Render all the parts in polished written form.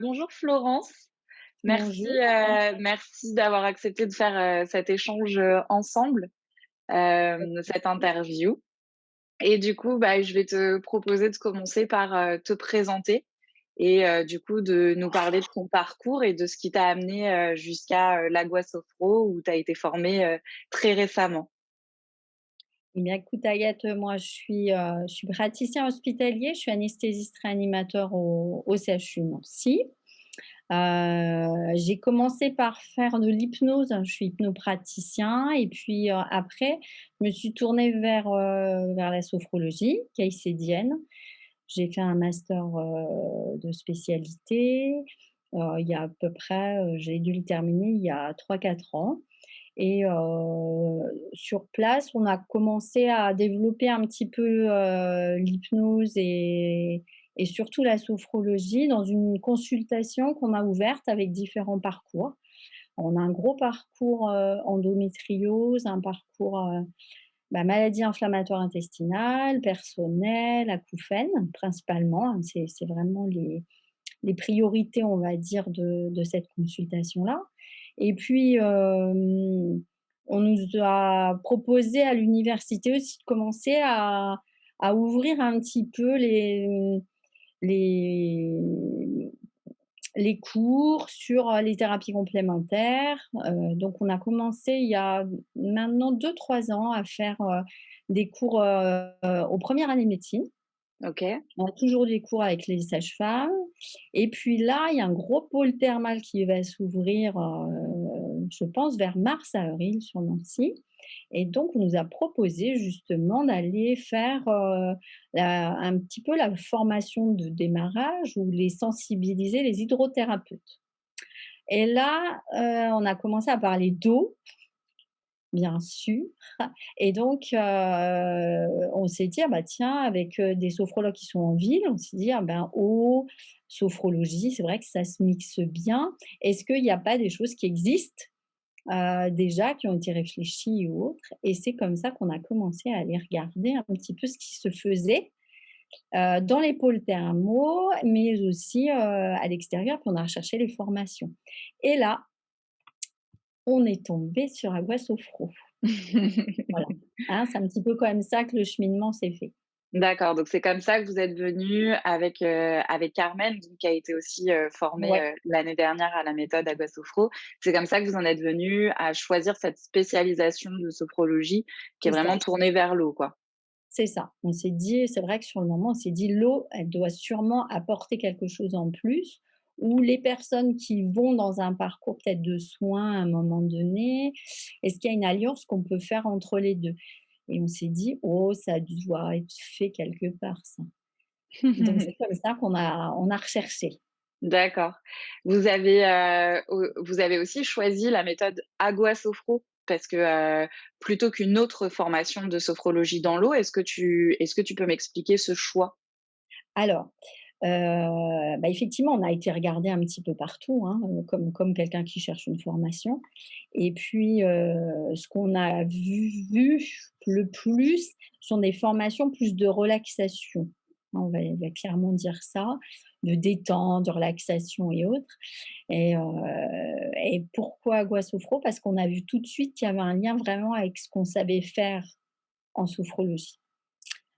Bonjour Florence, merci, Bonjour. merci d'avoir accepté de faire, cet échange, ensemble, cette interview et du coup, bah, je vais te proposer de commencer par, te présenter et du coup de nous parler de ton parcours et de ce qui t'a amené, jusqu'à, l'Agua Sophro où tu as été formée, très récemment. Eh bien, écoute, Agathe, moi, je suis praticien hospitalier, je suis anesthésiste réanimateur au CHU Nancy. J'ai commencé par faire de l'hypnose, je suis hypnopraticien et puis, après, je me suis tournée vers la sophrologie caïcédienne. J'ai fait un master, de spécialité, il y a à peu près, j'ai dû le terminer il y a 3 4 ans. Et sur place, on a commencé à développer un petit peu, l'hypnose et surtout la sophrologie dans une consultation qu'on a ouverte avec différents parcours. On a un gros parcours, endométriose, un parcours, maladie inflammatoire intestinale, personnelle, acouphènes principalement, hein. C'est vraiment les priorités, on va dire, de cette consultation-là. Et puis, on nous a proposé à l'université aussi de commencer à ouvrir un petit peu les les cours sur, les thérapies complémentaires. Donc on a commencé il y a maintenant 2 3 ans à faire, des cours, aux premières années de médecine. OK. On a toujours des cours avec les sages-femmes et puis là, il y a un gros pôle thermal qui va s'ouvrir, je pense vers mars-avril sur Nancy et donc on nous a proposé justement d'aller faire, la un petit peu la formation de démarrage ou les sensibiliser les hydrothérapeutes et là, on a commencé à parler d'eau, bien sûr. Et donc, on s'est dit: «Ah bah tiens», avec, des sophrologues qui sont en ville, on s'est dit: «Ah ben, eau, sophrologie, c'est vrai que ça se mixe bien. Est-ce qu'il n'y a pas des choses qui existent, déjà, qui ont été réfléchies ou autres?» Et c'est comme ça qu'on a commencé à aller regarder un petit peu ce qui se faisait, dans les pôles thermaux, mais aussi, à l'extérieur, puis on a recherché les formations. Et là, on est tombé sur Agua Sophro. Voilà, hein, c'est un petit peu comme ça que le cheminement s'est fait. D'accord, donc c'est comme ça que vous êtes venus avec, avec Carmen, donc qui a été aussi, formée, Ouais, l'année dernière à la méthode Agua Sophro. C'est comme ça que vous en êtes venus à choisir cette spécialisation de sophrologie qui est c'est ça, vraiment tournée vers l'eau, quoi? c'est ça. On s'est dit c'est vrai que sur le moment, on s'est dit: «L'eau, elle doit sûrement apporter quelque chose en plus» ou les personnes qui vont dans un parcours peut-être de soins à un moment donné, est-ce qu'il y a une alliance qu'on peut faire entre les 2. Et on s'est dit: «Oh, ça doit être fait quelque part ça». Donc c'est comme ça qu'on a recherché. D'accord. Vous avez aussi choisi la méthode Agua Sophro parce que, plutôt qu'une autre formation de sophrologie dans l'eau, est-ce que tu peux m'expliquer ce choix? Alors, effectivement, on a été regarder un petit peu partout, hein, comme quelqu'un qui cherche une formation et puis, ce qu'on a vu le plus sont des formations plus de relaxation. On va clairement dire ça, de détente, de relaxation et autres et pourquoi Agua Sophro? Parce qu'on a vu tout de suite qu'il y avait un lien vraiment avec ce qu'on savait faire en sophrologie.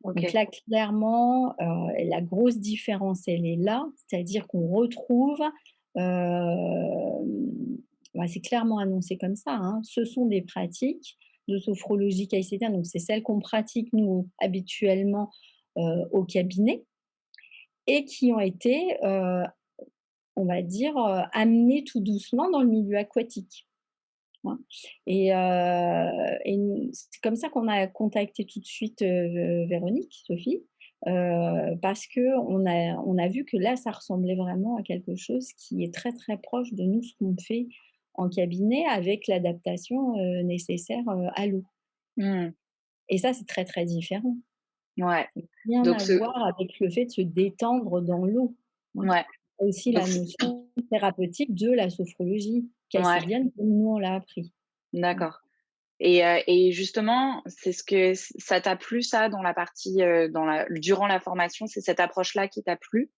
Donc OK. là, clairement, la grosse différence, elle est là, c'est-à-dire qu'on retrouve, c'est clairement annoncé comme ça, hein. Ce sont des pratiques de sophrologie caïcédienne, donc c'est celles qu'on pratique nous habituellement, au cabinet et qui ont été, on va dire, amenées tout doucement dans le milieu aquatique. Hein. Et c'est comme ça qu'on a contacté tout de suite, Véronique, Sophie, parce qu'on a vu que là, ça ressemblait vraiment à quelque chose qui est très, très proche de nous, ce qu'on fait en cabinet avec l'adaptation, nécessaire, à l'eau. Mmh. Et ça, c'est très, très différent. Ouais. Rien Donc à ce voir avec le fait de se détendre dans l'eau, hein. Ouais. Aussi Donc la c notion thérapeutique de la sophrologie Ouais, caïcédienne comme nous on l'a appris. Voilà. d'accord. Et justement, c'est ce que ça t'a plu ça dans la partie, dans la durant la formation, c'est cette approche-là qui t'a plu?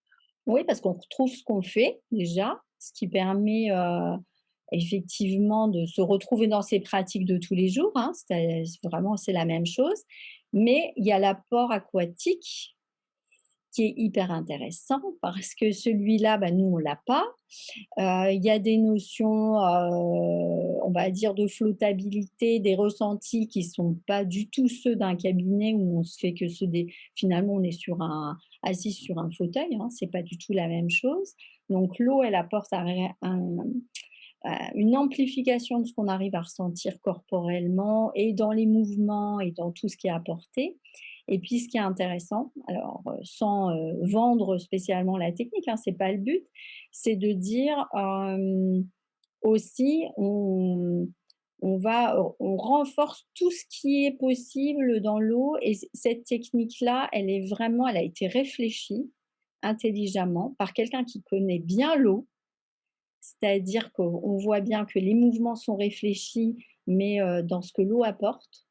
Oui, parce qu'on retrouve ce qu'on fait déjà, ce qui permet, effectivement de se retrouver dans ses pratiques de tous les jours, hein. C'est vraiment c'est la même chose. Mais il y a l'apport aquatique qui est hyper intéressant parce que celui-là, bah, nous on l'a pas. Il y a des notions, on va dire de flottabilité, des ressentis qui sont pas du tout ceux d'un cabinet où on se fait que se dé finalement on est assis sur un fauteuil, hein, c'est pas du tout la même chose. Donc l'eau, elle apporte une amplification de ce qu'on arrive à ressentir corporellement et dans les mouvements et dans tout ce qui est apporté. Et puis ce qui est intéressant, alors, sans, vendre spécialement la technique, hein, c'est pas le but, c'est de dire, aussi on renforce tout ce qui est possible dans l'eau et cette technique-là, elle a été réfléchie intelligemment par quelqu'un qui connaît bien l'eau, c'est-à-dire qu'on voit bien que les mouvements sont réfléchis, mais dans ce que l'eau apporte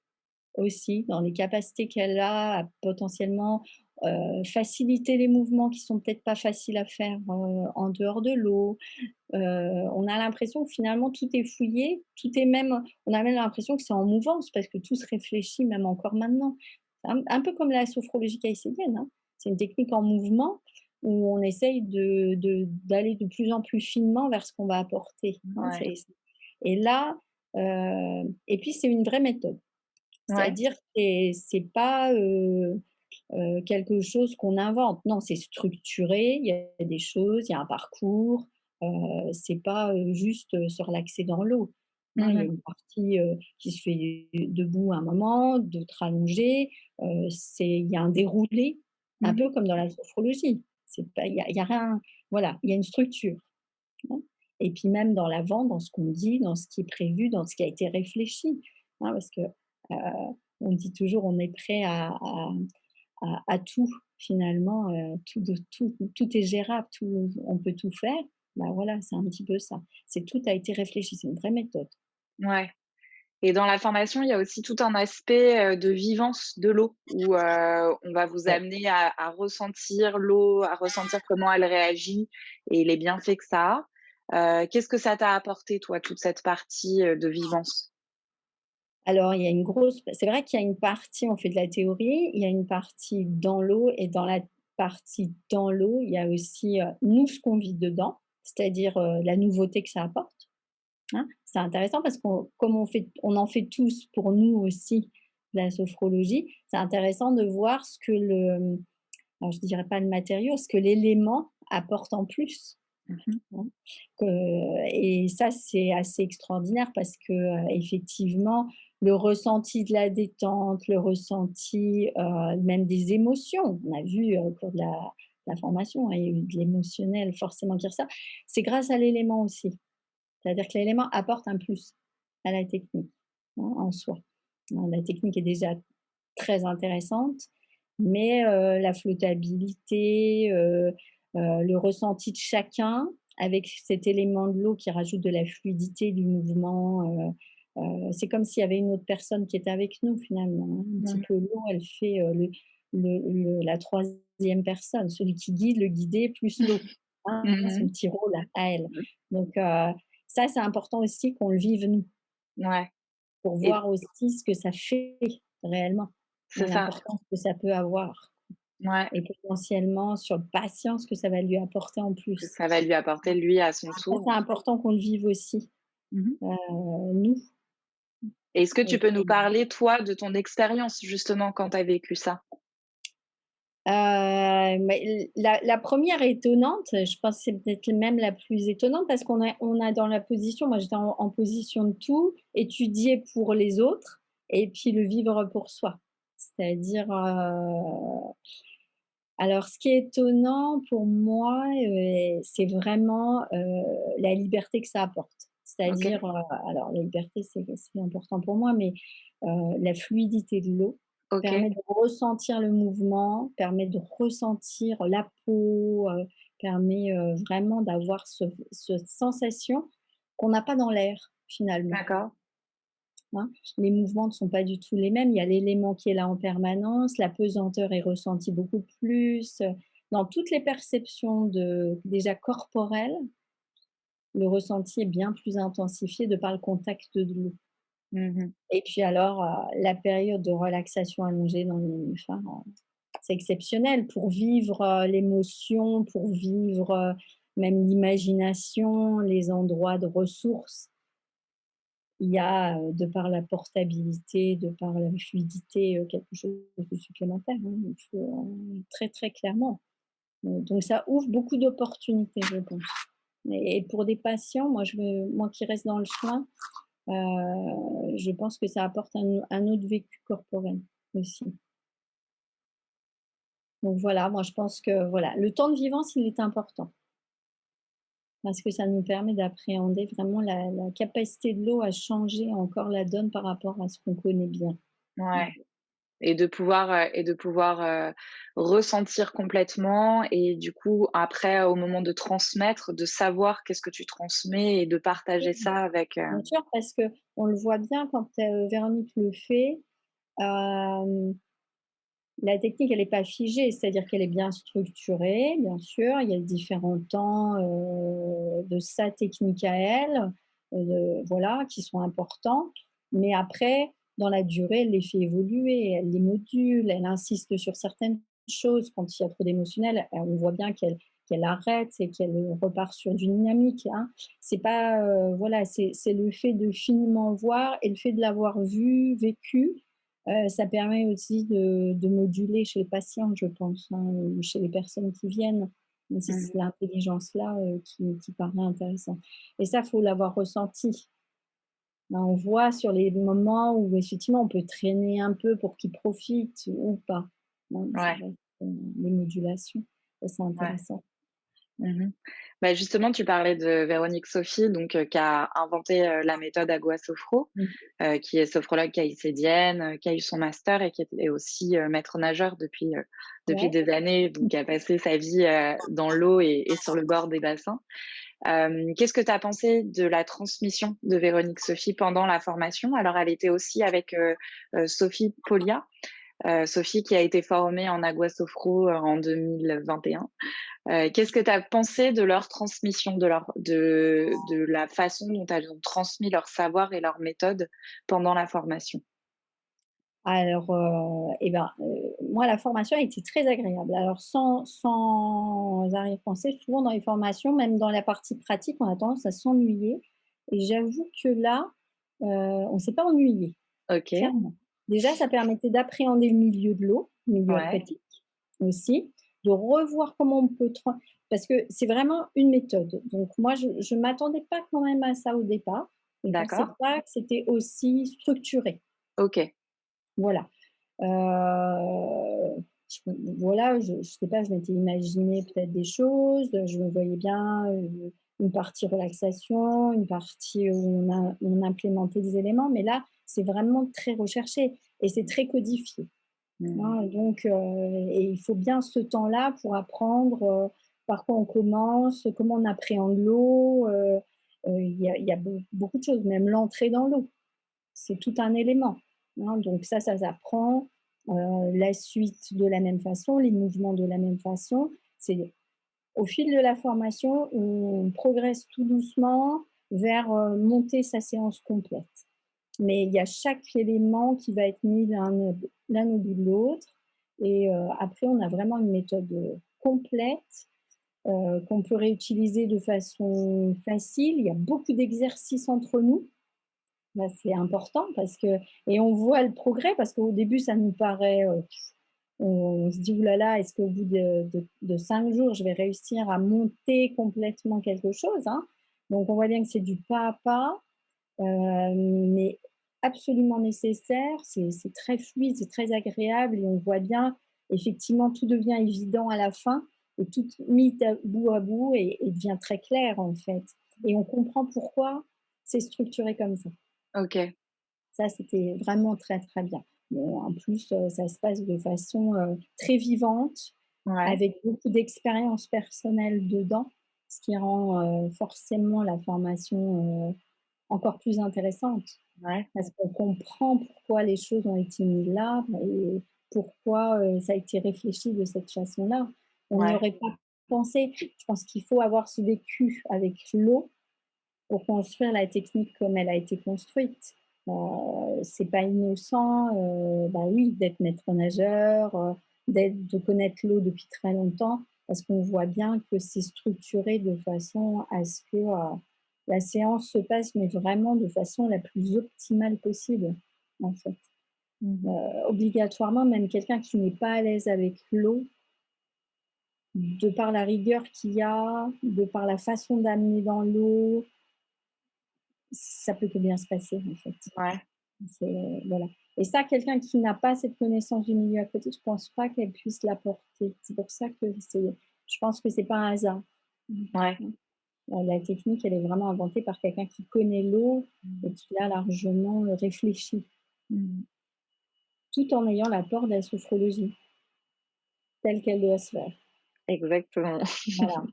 aussi, dans les capacités qu'elle a à potentiellement, faciliter les mouvements qui sont peut-être pas faciles à faire, en dehors de l'eau. On a l'impression que finalement tout est fouillé, tout est même on a même l'impression que c'est en mouvance parce que tout se réfléchit même encore maintenant. Un peu comme la sophrologie caïcédienne, hein. C'est une technique en mouvement où on essaye d'aller de plus en plus finement vers ce qu'on va apporter, hein. Ouais, Et là, et puis c'est une vraie méthode. ouais. C'est-à-dire que c'est pas, quelque chose qu'on invente. Non, c'est structuré, il y a des choses, il y a un parcours, c'est pas, juste, se relaxer dans l'eau. Hein, il y a Mmh. une partie, qui se fait debout un moment, d'autres allongée, il y a un déroulé, un peu Mmh. comme dans la sophrologie. C'est pas il y a rien voilà, il y a une structure, hein. Et puis même dans l'avant, dans ce qu'on dit, dans ce qui est prévu, dans ce qui a été réfléchi, hein, parce que, on dit toujours: «On est prêt à tout finalement, tout est gérable, tout on peut tout faire». Bah, voilà, c'est un petit peu ça. C'est tout a été réfléchi, c'est une vraie méthode. Ouais. Et dans la formation, il y a aussi tout un aspect, de vivance de l'eau où, on va vous Ouais. amener à ressentir l'eau, à ressentir comment elle réagit et les bienfaits que ça a. Qu'est-ce que ça t'a apporté toi, toute cette partie, de vivance? Alors il y a une grosse c'est vrai qu'il y a une partie, on fait de la théorie, il y a une partie dans l'eau et dans la partie dans l'eau, il y a aussi, nous, ce qu'on vit dedans, c'est-à-dire, la nouveauté que ça apporte, hein. C'est intéressant parce comme on en fait tous pour nous aussi de la sophrologie, c'est intéressant de voir ce que alors je dirais pas le matériau, ce que l'élément apporte en plus, Mmh. hein. Que et ça, c'est assez extraordinaire parce que, effectivement, le ressenti de la détente, le ressenti, même des émotions, on a vu, au cours de la formation, hein, il y a eu de l'émotionnel forcément qui ressort. C'est grâce à l'élément aussi. C'est-à-dire que l'élément apporte un plus à la technique, hein, en soi. Hein, la technique est déjà très intéressante, mais la flottabilité, le ressenti de chacun avec cet élément de l'eau qui rajoute de la fluidité du mouvement, c'est comme s'il y avait une autre personne qui était avec nous finalement, hein. Un petit Mmh. peu l'eau, elle fait, la troisième personne, celui qui guide, le guidé plus l'eau, hein, son Mmh. petit rôle à elle. Donc ça, c'est important aussi qu'on le vive nous, Ouais. pour Et voir aussi ce que ça fait réellement c'est et ça. l'importance que ça peut avoir Ouais, et potentiellement sur le patient, ce que ça va lui apporter en que plus. ça va lui apporter lui à son Ça, c'est tour. important qu'on le vive aussi, Mmh. nous Est-ce que tu peux nous et parler, toi, de ton expérience justement quand tu as vécu ça? mais la 1re est étonnante, je pense que c'est peut-être même la plus étonnante parce qu'on a dans la position moi j'étais en position de tout, étudier pour les autres et puis le vivre pour soi. C'est-à-dire, alors ce qui est étonnant pour moi, c'est vraiment, la liberté que ça apporte. OK, C'est-à-dire, alors la liberté c'est important pour moi, mais, la fluidité de l'eau OK. permet de ressentir le mouvement, permet de ressentir la peau, permet, vraiment d'avoir cette sensation qu'on n'a pas dans l'air finalement. D'accord. Hein. Les mouvements ne sont pas du tout les mêmes. Il y a l'élément qui est là en permanence, la pesanteur est ressentie beaucoup plus. dans toutes les perceptions déjà corporelles, le ressenti est bien plus intensifié de par le contact de l'eau. Mmh. Et puis alors, la période de relaxation allongée dans les nénuphars, c'est exceptionnel pour vivre, l'émotion, pour vivre, même l'imagination, les endroits de ressources. Il y a, de par la portabilité, de par la fluidité, quelque chose de supplémentaire, hein, il faut, très, très clairement. Donc ça ouvre beaucoup d'opportunités, je pense. Et pour des patients, moi qui reste dans le soin, je pense que ça apporte un autre vécu corporel aussi. Donc voilà, moi je pense que voilà, le temps de vivance, il est important parce que ça nous permet d'appréhender vraiment la capacité de l'eau à changer encore la donne par rapport à ce qu'on connaît bien. Mmh. Ouais. Et de pouvoir ressentir complètement et du coup, après, au moment de transmettre, de savoir qu'est-ce que tu transmets et de partager ça avec, Bien sûr, parce qu'on le voit bien quand, Véronique le fait, hem, la technique elle est pas figée, c'est-à-dire qu'elle est bien structurée, bien sûr. Il y a différents temps, de sa technique à elle, voilà, qui sont importants. Mais après, dans la durée, elle les fait évoluer, elle les module, elle insiste sur certaines choses. Quand il y a trop d'émotionnel, on voit bien qu'elle arrête et qu'elle repart sur du dynamique, hein. C'est pas, voilà, c'est le fait de finement voir et le fait de l'avoir vu, vécu, ça permet aussi de moduler chez les patients, je pense, hein, ou chez les personnes qui viennent. Mais c'est mmh. l'intelligence-là, qui paraît intéressant. Et ça, faut l'avoir ressenti. Ben, on voit sur les moments où effectivement on peut traîner un peu pour qu'ils profitent ou pas. Non, c'est Ouais, vrai que les modulations, ça c'est ouais. intéressant. Mmh. Bah, justement, tu parlais de Véronique Sophie, donc qui a inventé, la méthode Agua Sophro, Mmh. qui est sophrologue caïcédienne, qui a eu son master et qui est aussi, maître nageur depuis Ouais. des années, donc qui a passé sa vie, dans l'eau et sur le bord des bassins. Qu'est-ce que tu as pensé de la transmission de Véronique Sophie pendant la formation? Alors elle était aussi avec, Sophie Polia, Sophie qui a été formée en Agua Sophro, en 2021. Qu'est-ce que tu as pensé de leur transmission, de la façon dont elles ont transmis leur savoir et leur méthode pendant la formation? Alors, et ben, moi la formation a été très agréable. Alors sans arrière-pensée, souvent dans les formations, même dans la partie pratique, on a tendance à s'ennuyer et j'avoue que là, on s'est pas ennuyé, OK, clairement. Déjà, ça permettait d'appréhender le milieu de l'eau, le milieu ouais, aquatique aussi, de revoir comment on peut parce que c'est vraiment une méthode. Donc moi je m'attendais pas quand même à ça au départ. Je ne pensais d'accord, pas que c'était aussi structuré. OK. Voilà. Je voilà, je sais pas, je m'étais imaginé peut-être des choses, je me voyais bien, une partie relaxation, une partie où on implémentait des éléments, mais là, c'est vraiment très recherché et c'est très codifié, Mmh. hein, donc et il faut bien ce temps-là pour apprendre, par quoi on commence, comment on appréhende l'eau, il y a beaucoup de choses, même l'entrée dans l'eau. C'est tout un élément, hein, donc ça s'apprend, la suite de la même façon, les mouvements de la même façon. C'est au fil de la formation, on progresse tout doucement vers, monter sa séance complète. Mais il y a chaque élément qui va être mis l'un au bout de l'autre et après on a vraiment une méthode, complète, qu'on peut réutiliser de façon facile. Il y a beaucoup d'exercices entre nous. Bah, c'est important parce que et on voit le progrès parce qu'au début ça nous paraît, on se dit: «Ouh là là, est-ce qu'au bout de 5 jours, je vais réussir à monter complètement quelque chose?» hein. Donc on voit bien que c'est du pas à pas, mais absolument nécessaire. C'est très fluide, c'est très agréable et on voit bien, effectivement, tout devient évident à la fin et tout mis à bout et devient très clair, en fait et on comprend pourquoi c'est structuré comme ça. OK, Ça, c'était vraiment très, très bien. Bon, en plus, ça se passe de façon, très vivante, ouais, avec beaucoup d'expérience personnelle dedans, ce qui rend, forcément la formation, encore plus intéressante. ouais. Parce qu'on comprend pourquoi les choses ont été mises là et pourquoi, ça a été réfléchi de cette façon-là. on n'y Ouais. aurait pas pensé. Je pense qu'il faut avoir ce vécu avec l'eau pour construire la technique comme elle a été construite. C'est pas innocent, bah oui, d'être maître nageur, de connaître l'eau depuis très longtemps, parce qu'on voit bien que c'est structuré de façon à ce que, la séance se passe, mais vraiment de façon la plus optimale possible, en fait. Mmh. Obligatoirement, même quelqu'un qui n'est pas à l'aise avec l'eau, de par la rigueur qu'il y a, de par la façon d'amener dans l'eau, ça peut que bien se passer, en fait. Ouais. Voilà. Et ça, quelqu'un qui n'a pas cette connaissance du milieu aquatique, je pense pas qu'elle puisse l'apporter. C'est pour ça que je pense que c'est pas un hasard. Mmh. Ouais. Mmh. La technique, elle est vraiment inventée par quelqu'un qui connaît l'eau et Mmh. qui l'a largement, réfléchie, Mmh. tout en ayant l'apport de la sophrologie, telle qu'elle doit se faire. Exactement. Voilà,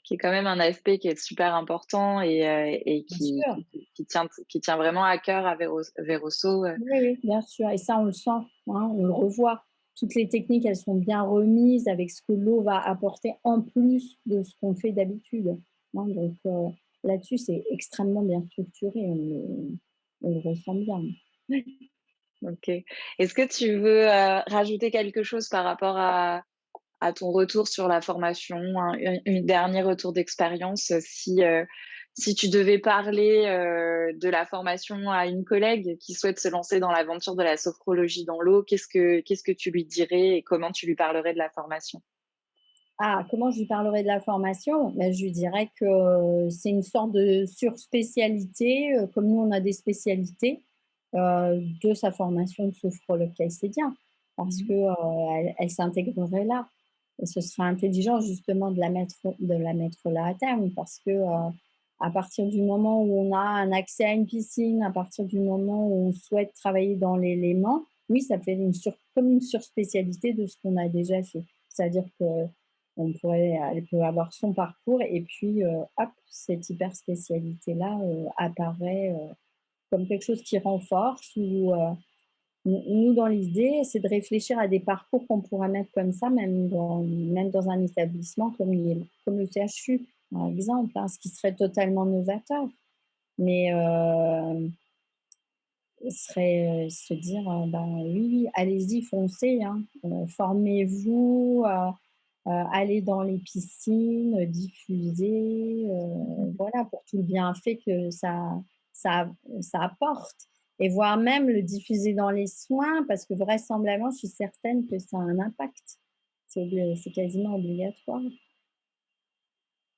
Qui est quand même un aspect qui est super important et bien qui sûr. qui qui tient vraiment à cœur à Véroso, Oui, oui, bien sûr et ça, on le sent, hein, on le revoit. Toutes les techniques, elles sont bien remises avec ce que l'eau va apporter en plus de ce qu'on fait d'habitude, hein, donc là-dessus, c'est extrêmement bien structuré, on le ressent bien. OK. Est-ce que tu veux, rajouter quelque chose par rapport à ton retour sur la formation, une dernier retour d'expérience, si tu devais parler, de la formation à une collègue qui souhaite se lancer dans l'aventure de la sophrologie dans l'eau, qu'est-ce que tu lui dirais et comment tu lui parlerais de la formation? Ah, comment je lui parlerai de la formation? Ben, je lui dirais que c'est une sorte de surspécialité, comme nous on a des spécialités, de sa formation de sophrologue caïcédien. Parce Mmh. que, elle s'intégrerait là et ce serait intelligent justement de la mettre là à terme parce que, à partir du moment où on a un accès à une piscine, à partir du moment où on souhaite travailler dans l'élément, oui, ça fait comme une surspécialité de ce qu'on a déjà fait. C'est-à-dire que elle peut avoir son parcours et puis, hop, cette hyper spécialité-là, apparaît, comme quelque chose qui renforce ou, nous dans l'idée, c'est de réfléchir à des parcours qu'on pourrait mettre comme ça, même dans un établissement comme le CHU, par exemple, hein, ce qui serait totalement novateur. Mais, se dire, ben, oui, allez-y, foncez, hein, formez-vous, aller dans les piscines, diffuser, voilà, pour tout le bienfait que ça ça apporte et voire même le diffuser dans les soins parce que vraisemblablement, je suis certaine que ça a un impact. C'est quasiment obligatoire.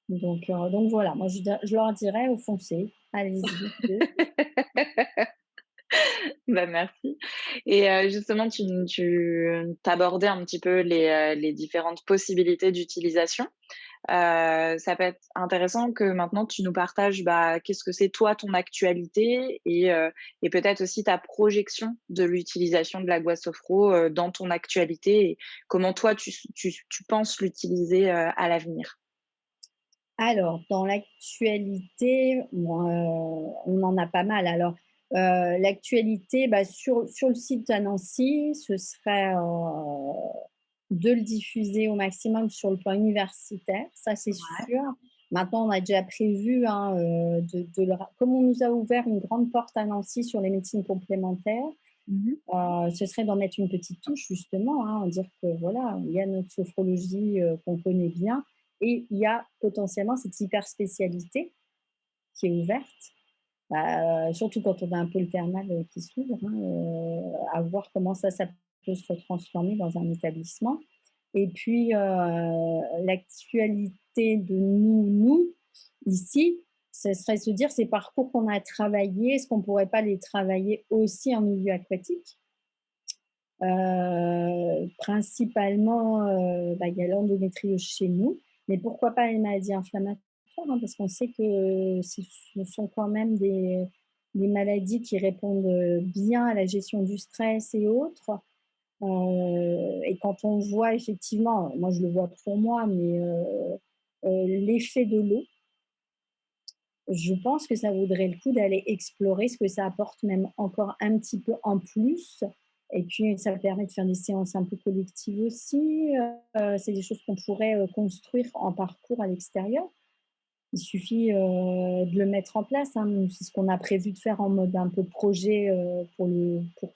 Donc voilà, moi je leur dirais: «Foncez, allez-y». Bah, merci et justement tu abordais un petit peu les différentes possibilités d'utilisation. Ça peut être intéressant que maintenant tu nous partages, bah, qu'est-ce que c'est toi ton actualité et peut-être aussi ta projection de l'utilisation de la Gua Sophro, dans ton actualité et comment toi tu penses l'utiliser, à l'avenir? Alors, dans l'actualité, bon, on en a pas mal. Alors, l'actualité, bah, sur le site à Nancy, ce serait, de le diffuser au maximum sur le plan universitaire, ça c'est sûr. Maintenant, on a déjà prévu, hein, de le ra comme on nous a ouvert une grande porte à Nancy sur les médecines complémentaires, Mmh. ce serait d'en mettre une petite touche justement, hein, dire que voilà, il y a notre sophrologie, qu'on connaît bien et il y a potentiellement cette hyper spécialité qui est ouverte, surtout quand on a un pôle thermal, qui s'ouvre, hein, à voir comment ça peut se retransformer dans un établissement et puis, l'actualité de nous, ici, ce serait se dire ces parcours qu'on a travaillés, est-ce qu'on ne pourrait pas les travailler aussi en milieu aquatique? Principalement, bah, il y a l'endométriose chez nous, mais pourquoi pas les maladies inflammatoires, hein, parce qu'on sait que ce sont quand même des maladies qui répondent, bien à la gestion du stress et autres. Et quand on voit effectivement, moi je le vois pour moi, mais l'effet de l'eau, je pense que ça vaudrait le coup d'aller explorer ce que ça apporte même encore un petit peu en plus Et puis, ça permet de faire des séances un peu collectives aussi. C'est des choses qu'on pourrait, construire en parcours à l'extérieur. Il suffit, de le mettre en place, hein. Nous, c'est ce qu'on a prévu de faire en mode un peu projet, pour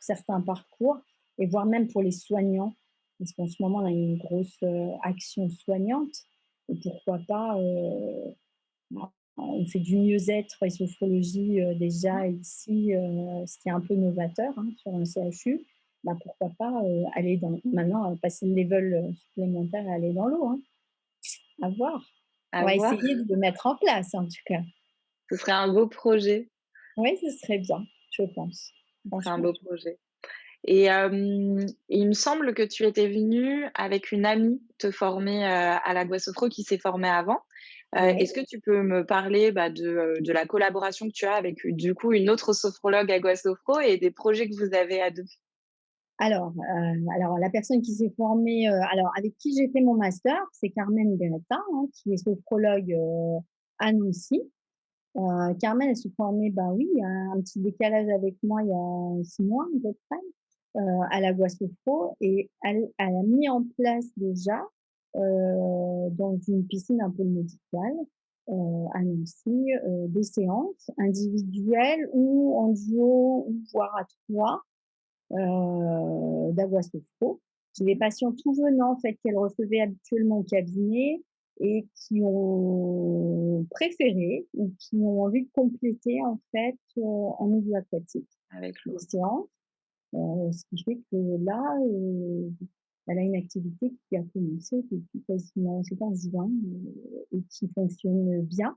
certains parcours et voire même pour les soignants. Parce qu'en ce moment, on a une grosse, action soignante et pourquoi pas, on fait du mieux-être et sophrologie, déjà ici, ce qui est un peu novateur, hein, sur un CHU. Bah, pourquoi pas, aller dans maintenant, passer le level, supplémentaire et aller dans l'eau, hein. À voir. On À va voir, essayer de le mettre en place en tout cas. ce serait un beau projet, Oui, ce serait bien, je pense, ce serait un franchement. beau projet. Et il me semble que tu étais venue avec une amie te former, à la Guassofro qui s'est formée avant. Oui. Est-ce que tu peux me parler, bah, de la collaboration que tu as avec, du coup, une autre sophrologue à Guassofro et des projets que vous avez à 2? Alors la personne qui s'est formée, alors avec qui j'ai fait mon master, c'est Carmen Beretta, hein, qui est sophrologue, à Nancy. Carmen, elle s'est formée, bah, oui, il y a un petit décalage avec moi, il y a 6 mois à peu près, à la Guassofro et elle a mis en place déjà, dans une piscine un peu médicale, à Nancy, des séances individuelles ou en duo ou voire à 3, d'Aguasofro. J'ai des patients tout venant en fait qu'elle recevait habituellement au cabinet et qui ont préféré ou qui ont envie de compléter en fait, en milieu aquatique Avec les l'eau. séances. Ce qui fait que là, elle a une activité qui a commencé depuis quasiment, je pense, juin, et qui fonctionne bien,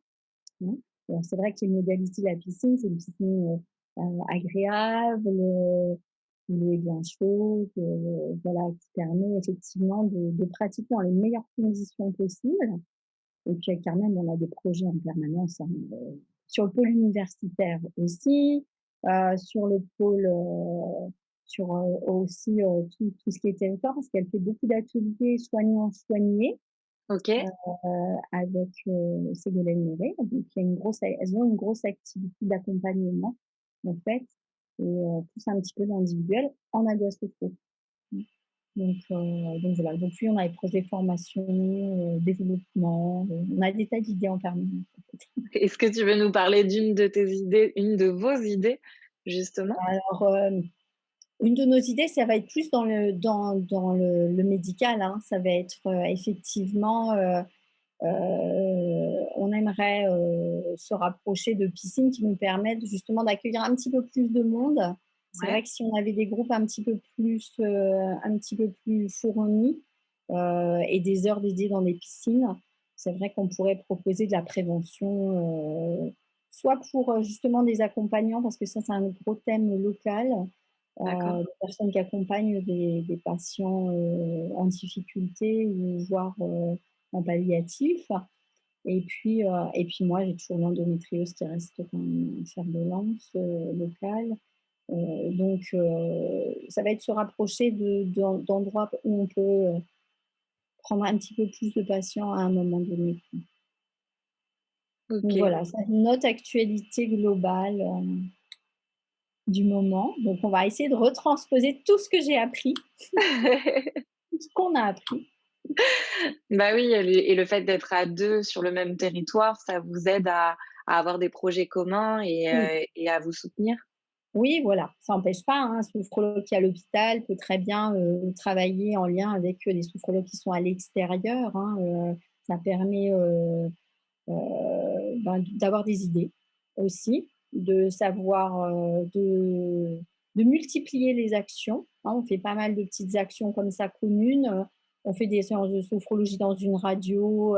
hein. Alors c'est vrai que les modalités de la piscine, c'est une piscine, agréable, l'eau est bien chaude, voilà, qui permet effectivement de pratiquer dans les meilleures conditions possibles. Et puis avec Carmen, on a des projets en permanence, hein, sur le pôle universitaire aussi, sur le pôle, sur, aussi, tout ce qui est territoire, parce qu'elle fait beaucoup d'ateliers soignants-soignés, OK. avec, Ségolène Méré. Donc il y a une grosse elles ont une grosse activité d'accompagnement, en fait et plus un petit peu d'individuel en agroassociation. Mmh. Donc voilà, donc oui, on a des projets formation, développement, on a des tas d'idées en permanence, en fait. Est-ce que tu veux nous parler d'une de tes idées, une de vos idées, justement? Alors, une de nos idées, ça va être plus dans le médical, hein. Ça va être, effectivement, on aimerait, se rapprocher de piscines qui nous permettent justement d'accueillir un petit peu plus de monde. C'est vrai Ouais, que si on avait des groupes un petit peu plus fournis, et des heures dédiées dans des piscines, c'est vrai qu'on pourrait proposer de la prévention, soit pour, justement des accompagnants parce que ça, c'est un gros thème local, d'accord. des personnes qui accompagnent des patients, en difficulté ou voire, en palliatif et puis moi, j'ai toujours l'endométriose qui reste quand même un fer de lance, local. Ça va être se rapprocher d'endroits où on peut, prendre un petit peu plus de patients à un moment donné. Donc OK. voilà, c'est notre actualité globale, du moment. Donc on va essayer de retransposer tout ce que j'ai appris, tout ce qu'on a appris. Bah oui, et le fait d'être à 2 sur le même territoire, ça vous aide à avoir des projets communs Oui. et à vous soutenir? Oui, voilà, ça n'empêche pas, hein, un sophrologue qui est à l'hôpital peut très bien, travailler en lien avec, des sophrologues qui sont à l'extérieur, hein, ça permet, ben, d'avoir des idées aussi, de savoir, de multiplier les actions, hein. On fait pas mal de petites actions comme ça communes, on fait des séances de sophrologie dans une radio,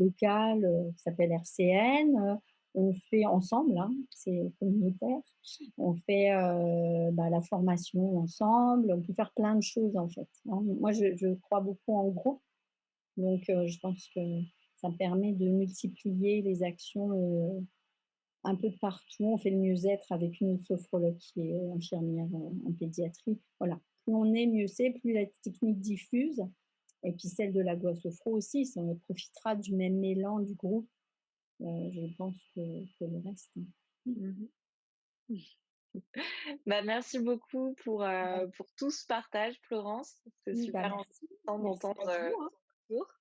locale, qui s'appelle RCN, on fait ensemble, hein, c'est communautaire. On fait, bah, la formation ensemble, on peut faire plein de choses en fait, hein. Moi je crois beaucoup en groupe, donc je pense que ça permet de multiplier les actions, un peu de partout. On fait le mieux-être avec une autre sophrologue qui est infirmière, en pédiatrie. Voilà, plus on est, mieux c'est, plus la technique diffuse et puis celle de la Guasophro aussi, ça on profitera du même élan du groupe, je pense que le reste, hein. Mmh. Bah, merci beaucoup pour tout ce partage, Florence. C'est Oui, bah, super merci. enrichissant Merci d'entendre, à vous, hein. ton retour.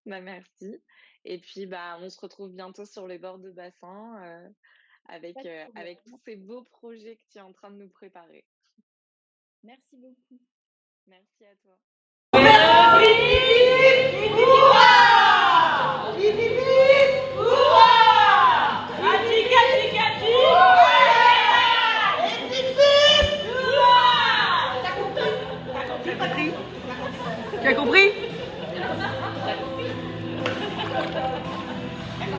Bah, merci et puis, bah, on se retrouve bientôt sur les bords de bassin, Pas de avec problème. tous ces beaux projets que tu es en train de nous préparer. Merci beaucoup. Merci à toi. Tu as compris?